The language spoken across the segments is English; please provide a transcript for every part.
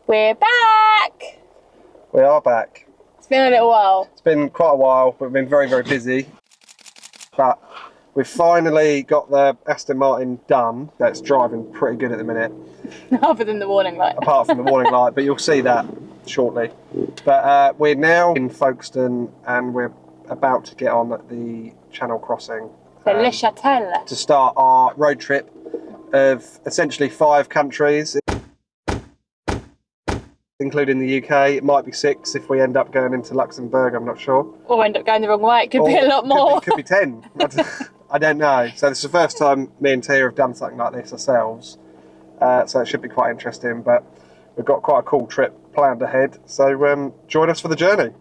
We're back! We are back. It's been a little while. It's been quite a while, but we've been very, very busy. But we've finally got the Aston Martin done. That's driving pretty good at the minute. Other than the warning light. Apart from the warning light, but you'll see that shortly. But we're now in Folkestone and we're about to get on at the Channel crossing. Le Shuttle. To start our road trip of essentially 5 countries, including the UK. It might be 6 if we end up going into Luxembourg, I'm not sure. Or end up going the wrong way. It could be a lot more. Could be 10. I don't know. So this is the first time me and Tiah have done something like this ourselves. So it should be quite interesting, but we've got quite a cool trip planned ahead. So join us for the journey.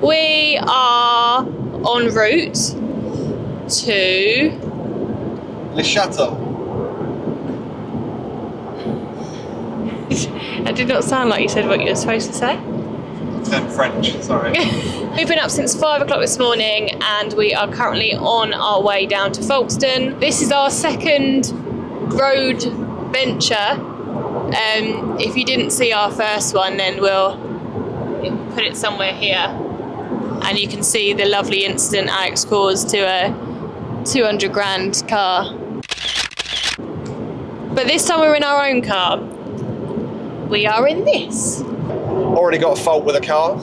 We are en route to Le Shuttle. That did not sound like you said what you were supposed to say. I'm French, sorry. We've been up since 5 o'clock this morning and we are currently on our way down to Folkestone. This is our second road venture. If you didn't see our first one, then we'll put it somewhere here. And you can see the lovely incident Alex caused to a 200 grand car. But this time we're in our own car. We are in this. Already got a fault with the car.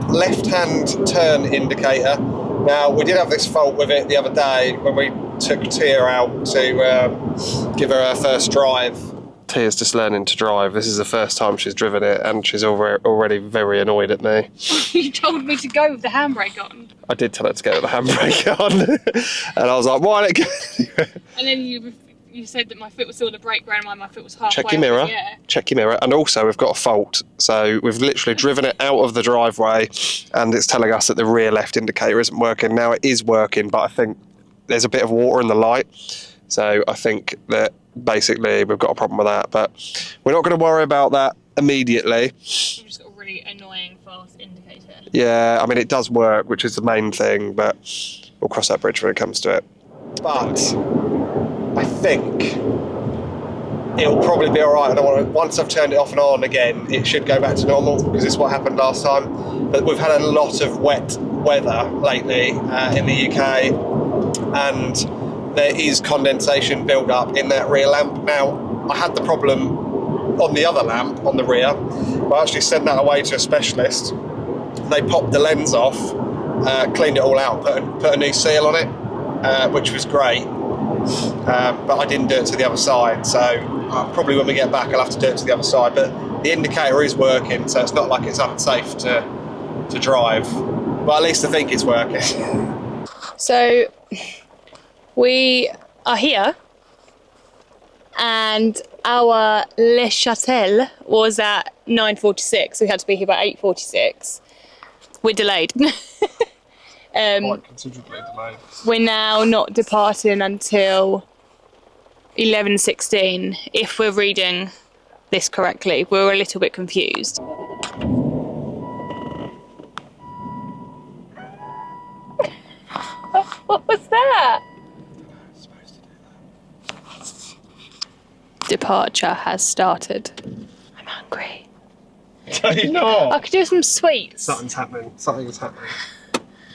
Left-hand turn indicator. Now, we did have this fault with it the other day when we took Tiah out to give her first drive. Tiah's just learning to drive. This is the first time she's driven it and she's already very annoyed at me. You told me to go with the handbrake on. I did tell her to go with the handbrake on. And I was like, why don't you go? And then you said that my foot was still on the brake ground while my foot was halfway. Check your mirror. Check your mirror. And also we've got a fault. So we've literally driven it out of the driveway and it's telling us that the rear left indicator isn't working. Now it is working, but I think there's a bit of water in the light. So I think that basically we've got a problem with that, but we're not going to worry about that immediately. We've just got a really annoying fast indicator. Yeah, I mean it does work, which is the main thing, but we'll cross that bridge when it comes to it. But I think it'll probably be alright. Once I've turned it off and on again, it should go back to normal, because this is what happened last time. But we've had a lot of wet weather lately in the UK, and there is condensation build up in that rear lamp. Now, I had the problem on the other lamp, on the rear. I actually sent that away to a specialist. They popped the lens off, cleaned it all out, put a new seal on it, which was great. But I didn't do it to the other side, so probably when we get back I'll have to do it to the other side. But the indicator is working, so it's not like it's unsafe to drive. But at least I think it's working. So we are here and our Le Shuttle was at 9:46, so we had to be here by 8:46. We're delayed. Quite considerably delayed. We're now not departing until 11:16, if we're reading this correctly. We're a little bit confused. What was that? Departure has started. I'm hungry. You're not. I could do some sweets. Something's happening. Something's happening.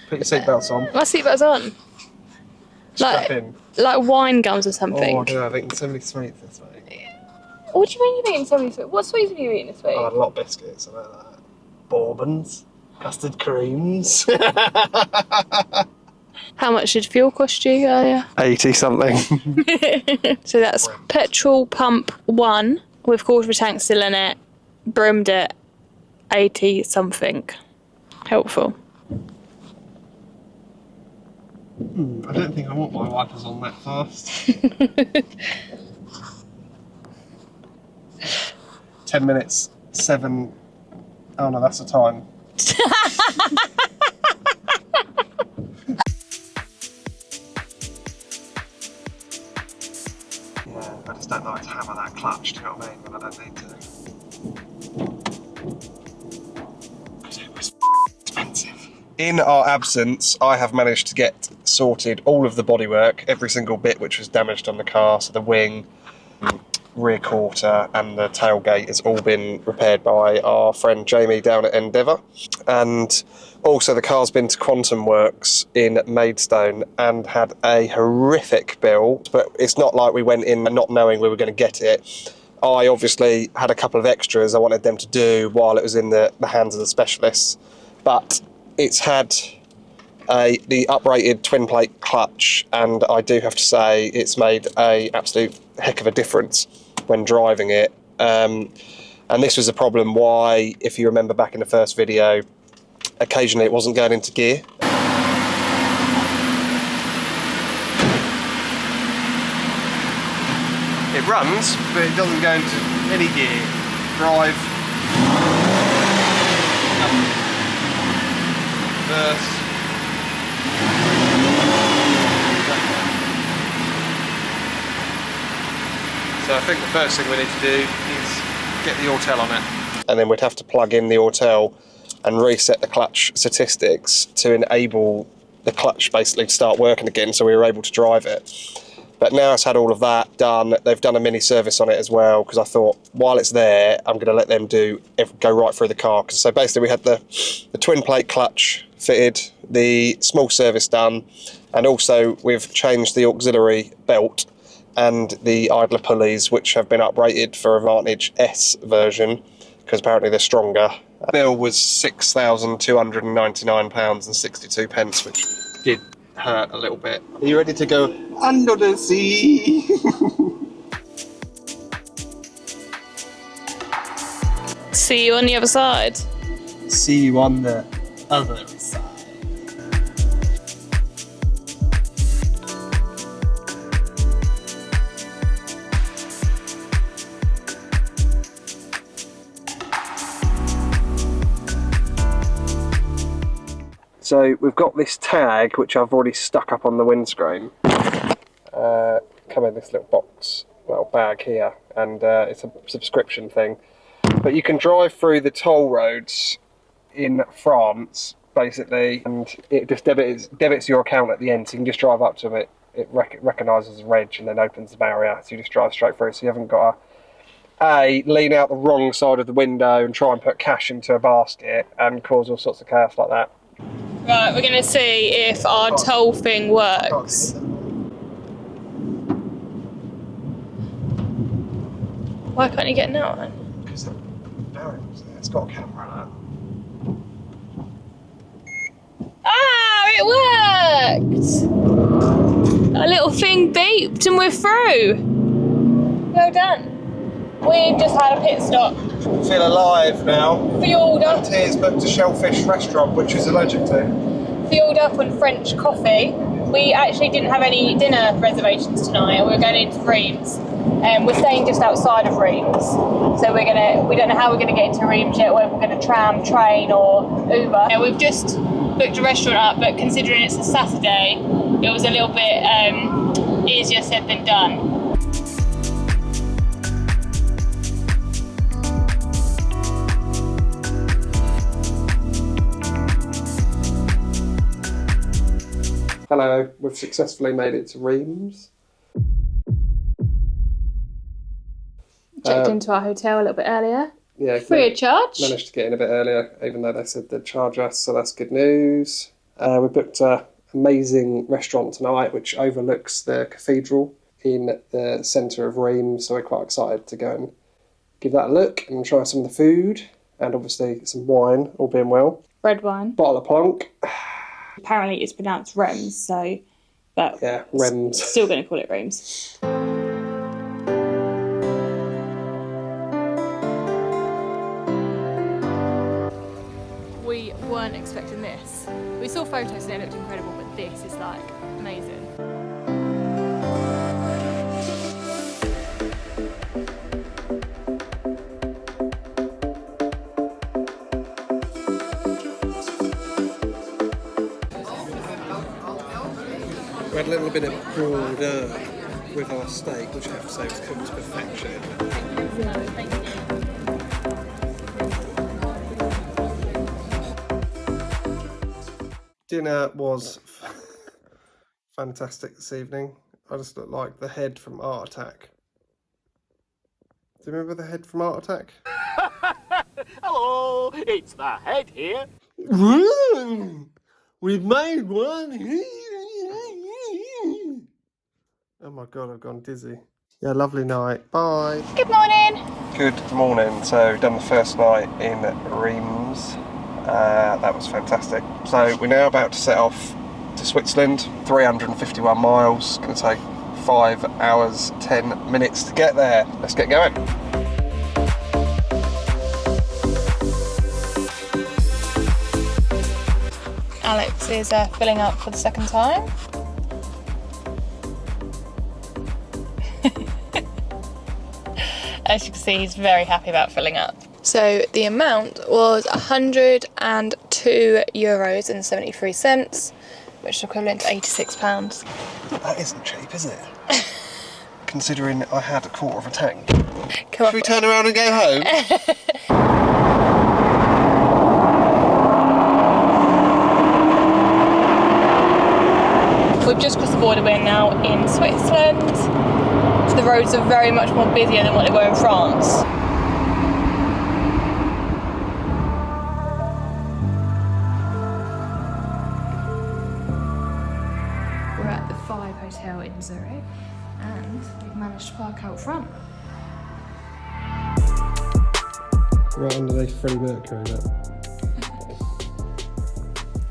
Put your seatbelts on. My seatbelt's on. Strap in. Like wine gums or something. Oh, I don't know. I've eaten so many sweets this week. What do you mean you've eaten so many sweets? What sweets have you eaten this week? I had a lot of biscuits and that. Bourbons, custard creams. How much did fuel cost you earlier? 80 something. So that's petrol pump 1 with quarter of a tank still in it, broomed at 80 something. Helpful. I don't think I want my wipers on that fast. 10 minutes, 7. Oh no, that's the time. I just don't like to hammer that clutch, do you know what I mean, when I don't need to. Because it was expensive. In our absence, I have managed to get sorted all of the bodywork, every single bit which was damaged on the car, so the wing, rear quarter and the tailgate has all been repaired by our friend Jamie down at Endeavour. And also the car's been to Quantum Works in Maidstone and had a horrific build, but it's not like we went in not knowing we were going to get it. I obviously had a couple of extras I wanted them to do while it was in the hands of the specialists, but it's had the uprated twin plate clutch, and I do have to say it's made a absolute heck of a difference when driving it. And this was a problem why, if you remember back in the first video, occasionally it wasn't going into gear. It runs, but it doesn't go into any gear. Drive, reverse. So I think the first thing we need to do is get the Autel on it. And then we'd have to plug in the Autel and reset the clutch statistics to enable the clutch basically to start working again, so we were able to drive it. But now it's had all of that done, they've done a mini service on it as well, because I thought while it's there, I'm going to let them go right through the car. So basically we had the twin plate clutch fitted, the small service done, and also we've changed the auxiliary belt and the idler pulleys, which have been uprated for a Vantage S version, because apparently they're stronger. The bill was £6,299.62, which did hurt a little bit. Are you ready to go under the sea? See you on the other side. See you on the other side. So we've got this tag which I've already stuck up on the windscreen. Come in this little box, little bag here, and it's a subscription thing. But you can drive through the toll roads in France, basically, and it just debits your account at the end, so you can just drive up to it. It recognises the reg and then opens the barrier, so you just drive straight through, so you haven't got to lean out the wrong side of the window and try and put cash into a basket and cause all sorts of chaos like that. Right, we're going to see if our toll thing works. Why can't you get an out one? Because it's got a camera on it. Ah, it worked! A little thing beeped and we're through. Well done. We've just had a pit stop. Feel alive now. Fueled up. Tiah's booked a shellfish restaurant, which he's allergic to. Fueled up on French coffee. We actually didn't have any dinner reservations tonight. We were going into Reims. We're staying just outside of Reims. So we don't know how we're gonna get into Reims yet, whether we're gonna tram, train or Uber. We've just booked a restaurant up, but considering it's a Saturday, it was a little bit easier said than done. Hello, we've successfully made it to Reims. Checked into our hotel a little bit earlier. Yeah, free of charge. Managed to get in a bit earlier, even though they said they'd charge us, so that's good news. We booked an amazing restaurant tonight, which overlooks the cathedral in the centre of Reims, so we're quite excited to go and give that a look and try some of the food, and obviously some wine, all being well. Red wine. Bottle of Plonk. Apparently it's pronounced Reims, so... But yeah, Reims. Still going to call it Reims. We weren't expecting this. We saw photos and it looked incredible, but this is like amazing. We had a little bit of purr with our steak, which I have to say was cooked to perfection. Thank you. Dinner was fantastic this evening. I just look like the head from Art Attack. Do you remember the head from Art Attack? Hello, it's the head here. We've made one. Oh my god, I've gone dizzy. Yeah, lovely night. Bye. Good morning. Good morning. So we've done the first night in Reims. That was fantastic. So we're now about to set off to Switzerland. 351 miles. Going to take 5 hours, 10 minutes to get there. Let's get going. Alex is filling up for the second time. As you can see, he's very happy about filling up. So the amount was €102.73, which is equivalent to £86. That isn't cheap, is it? Considering I had a quarter of a tank. Should we turn around and go home? We've just crossed the border. We're now in Switzerland. The roads are very much more busier than what they were in France. We're at the 5 Hotel in Zurich and we've managed to park out front. Right underneath Freddie Mercury, that.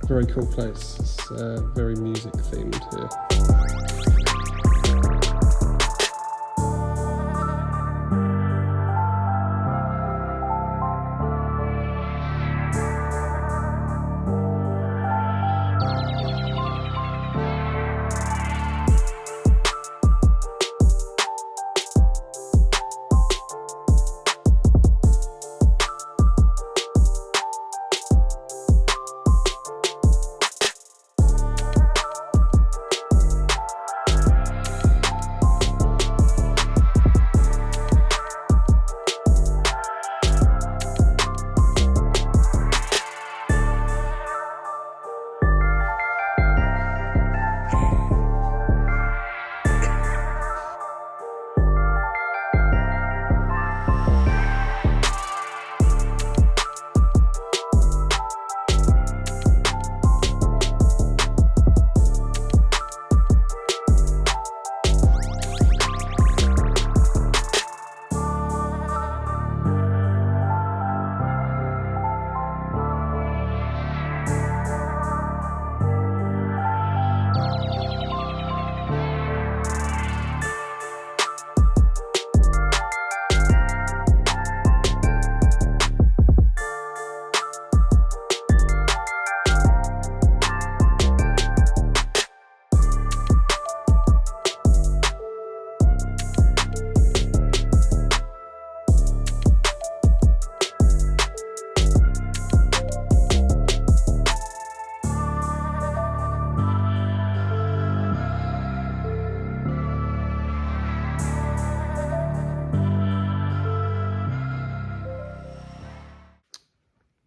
Very cool place. It's very music themed here.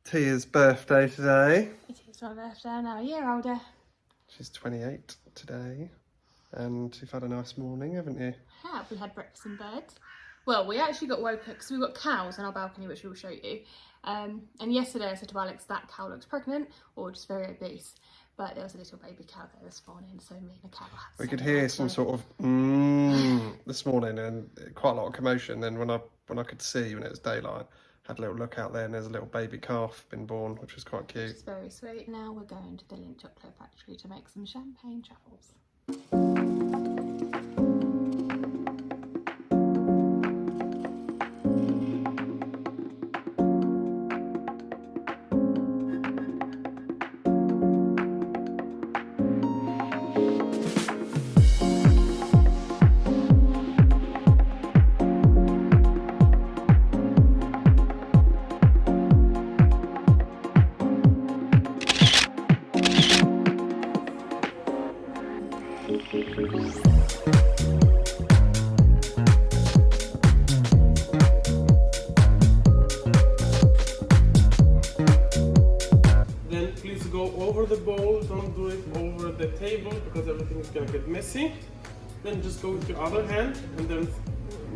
Tiah's birthday today. It is my birthday. I'm now a year older. She's 28 today. And you've had a nice morning, haven't you? We had breakfast in bed. Well, we actually got woken because we've got cows on our balcony, which we'll show you. And yesterday I said to Alex, that cow looks pregnant or just very obese. But there was a little baby cow there this morning, so me and the cow had We could hear some sort of this morning and quite a lot of commotion. Then when I could see when it was daylight, had a little look out there and there's a little baby calf been born, which was quite cute. It's very sweet. Now we're going to the Lindt chocolate factory to make some champagne truffles. Over the bowl, don't do it over the table because everything is gonna get messy. Then just go with your other hand and then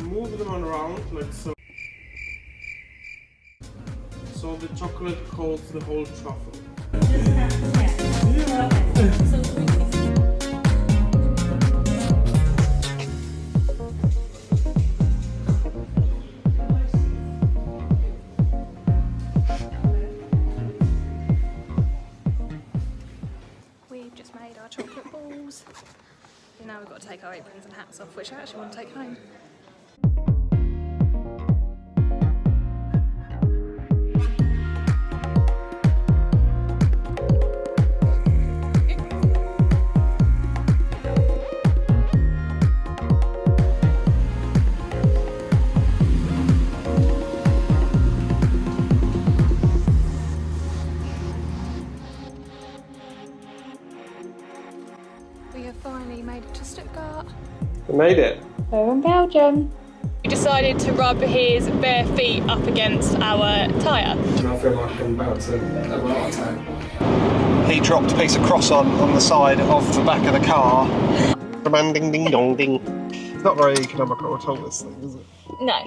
move them around like so. so the chocolate coats the whole truffle. We've just made our chocolate balls. And now we've got to take our aprons and hats off, which I actually want to take home. We have finally made it to Stuttgart. We made it. We're in Belgium. We decided to rub his bare feet up against our tyre. I feel like I'm about to have a heart attack. He dropped a piece of cross-on the side of the back of the car. Ding ding dong ding. It's not very economical at all, this thing, is it? No.